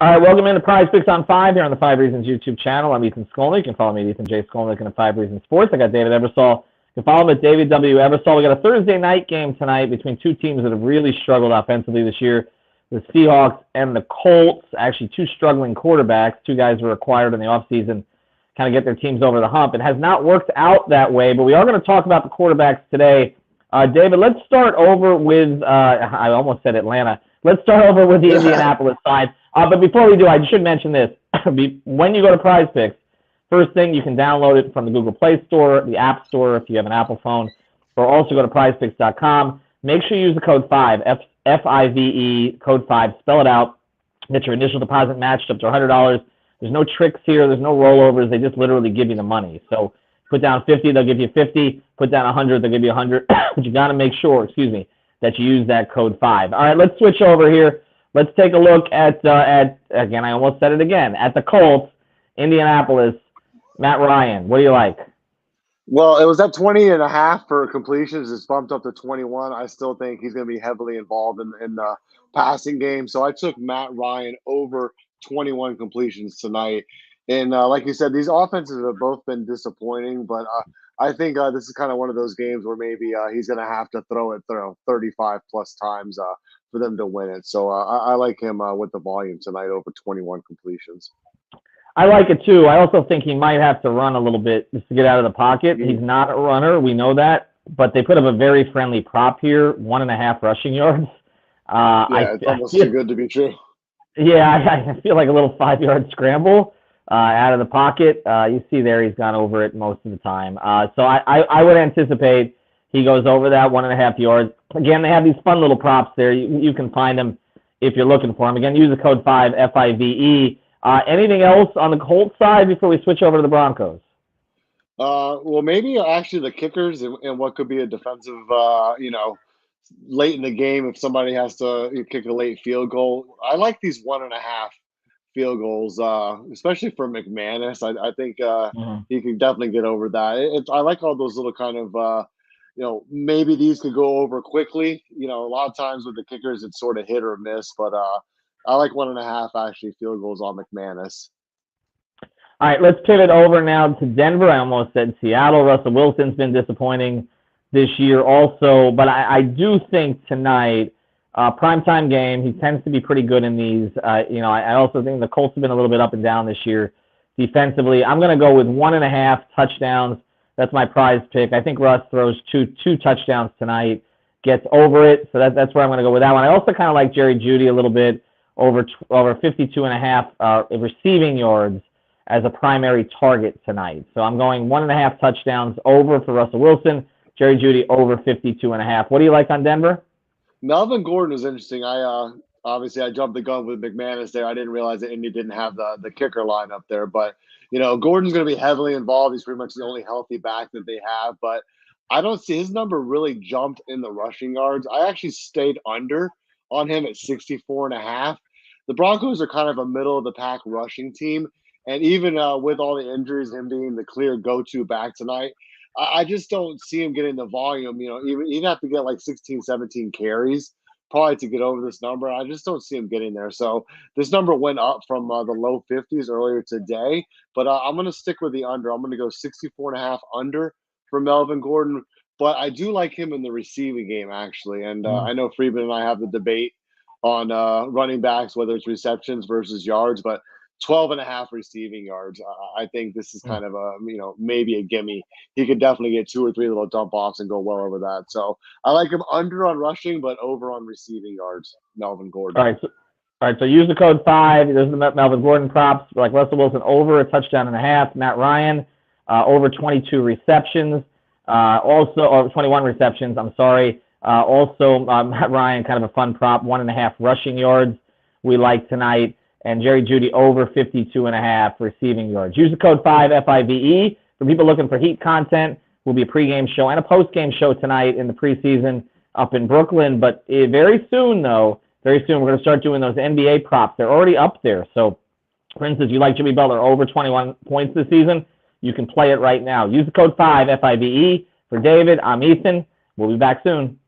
All right, welcome into PrizePicks on 5 here on the 5 Reasons YouTube channel. I'm Ethan Skolnick. You can follow me at Ethan J. Skolnick in 5 Reasons Sports. I got David Ebersol. You can follow him at David W. Ebersol. We got a Thursday night game tonight between two teams that have really struggled offensively this year, the Seahawks and the Colts. Actually, two struggling quarterbacks, two guys were acquired in the offseason, kind of get their teams over the hump. It has not worked out that way, but we are going to talk about the quarterbacks today. David, let's start over with, I almost said Atlanta. Let's start over with the Indianapolis side. But before we do, I should mention this. When you go to PrizePicks, first thing, you can download it from the Google Play Store, the App Store if you have an Apple phone, or also go to PrizePicks.com. Make sure you use the code 5, F-I-V-E, code 5, spell it out. Get your initial deposit matched up to $100. There's no tricks here. There's no rollovers. They just literally give you the money. So put down 50, they'll give you 50. Put down 100, they'll give you 100. But you got to make sure, that you use that code 5. All right, let's switch over here. Let's take a look at again, I almost said it again, at the Colts, Indianapolis. Matt Ryan, what do you like? Well, it was at 20.5 for completions. It's bumped up to 21. I still think he's going to be heavily involved in the passing game. So I took Matt Ryan over 21 completions tonight. And like you said, these offenses have both been disappointing, but I think this is kind of one of those games where maybe he's going to have to throw it 35 plus times for them to win it. So I like him with the volume tonight over 21 completions. I like it too. I also think he might have to run a little bit just to get out of the pocket. He's not a runner. We know that. But they put up a very friendly prop here, 1.5 rushing yards. It's almost too good to be true. Yeah, I feel like a little 5-yard scramble out of the pocket. You see there he's gone over it most of the time. So I would anticipate he goes over that 1.5 yards. Again, they have these fun little props there. You can find them if you're looking for them. Again, use the code 5, F-I-V-E. Anything else on the Colts side before we switch over to the Broncos? Well, maybe actually the kickers and what could be a defensive, late in the game if somebody has to kick a late field goal. I like these 1.5 field goals, especially for McManus. I think he can definitely get over that. I like all those little kind of, maybe these could go over quickly. A lot of times with the kickers, it's sort of hit or miss, but I like 1.5 actually field goals on McManus. All right, let's pivot over now to Denver. I almost said Seattle. Russell Wilson's been disappointing this year also, but I do think tonight, primetime game, he tends to be pretty good in these. I also think the Colts have been a little bit up and down this year defensively. I'm going to go with 1.5 touchdowns. That's my prize pick. I think Russ throws two touchdowns tonight, gets over it, so that's where I'm going to go with that one. I also kind of like Jerry Jeudy a little bit, over 52.5 receiving yards as a primary target tonight. So I'm going 1.5 touchdowns over for Russell Wilson, Jerry Jeudy over 52.5. What do you like on Denver? Melvin Gordon was interesting. Obviously I jumped the gun with McManus there. I didn't realize that Indy didn't have the kicker line up there, but Gordon's going to be heavily involved. He's pretty much the only healthy back that they have, but I don't see his number really jumped in the rushing yards. I actually stayed under on him at 64.5. The Broncos are kind of a middle of the pack rushing team. And even with all the injuries, him being the clear go-to back tonight, I just don't see him getting the volume. He'd have to get like 16, 17 carries probably to get over this number. I just don't see him getting there. So this number went up from the low 50s earlier today, but I'm going to stick with the under. I'm going to go 64.5 under for Melvin Gordon, but I do like him in the receiving game actually. And I know Friedman and I have the debate on running backs, whether it's receptions versus yards, but 12.5 receiving yards. I think this is kind of maybe a gimme. He could definitely get 2 or 3 little dump offs and go well over that. So I like him under on rushing, but over on receiving yards. Melvin Gordon. All right. So use the code 5. There's the Melvin Gordon props like Russell Wilson over 1.5 touchdowns. Matt Ryan over 22 receptions. Or 21 receptions. I'm sorry. Also Matt Ryan, kind of a fun prop, 1.5 rushing yards. We like tonight. And Jerry Jeudy over 52.5 receiving yards. Use the code 5, F-I-V-E. For people looking for Heat content, will be a pregame show and a postgame show tonight in the preseason up in Brooklyn. But very soon, we're going to start doing those NBA props. They're already up there. So, for instance, you like Jimmy Butler over 21 points this season, you can play it right now. Use the code 5, F-I-V-E. For David, I'm Ethan. We'll be back soon.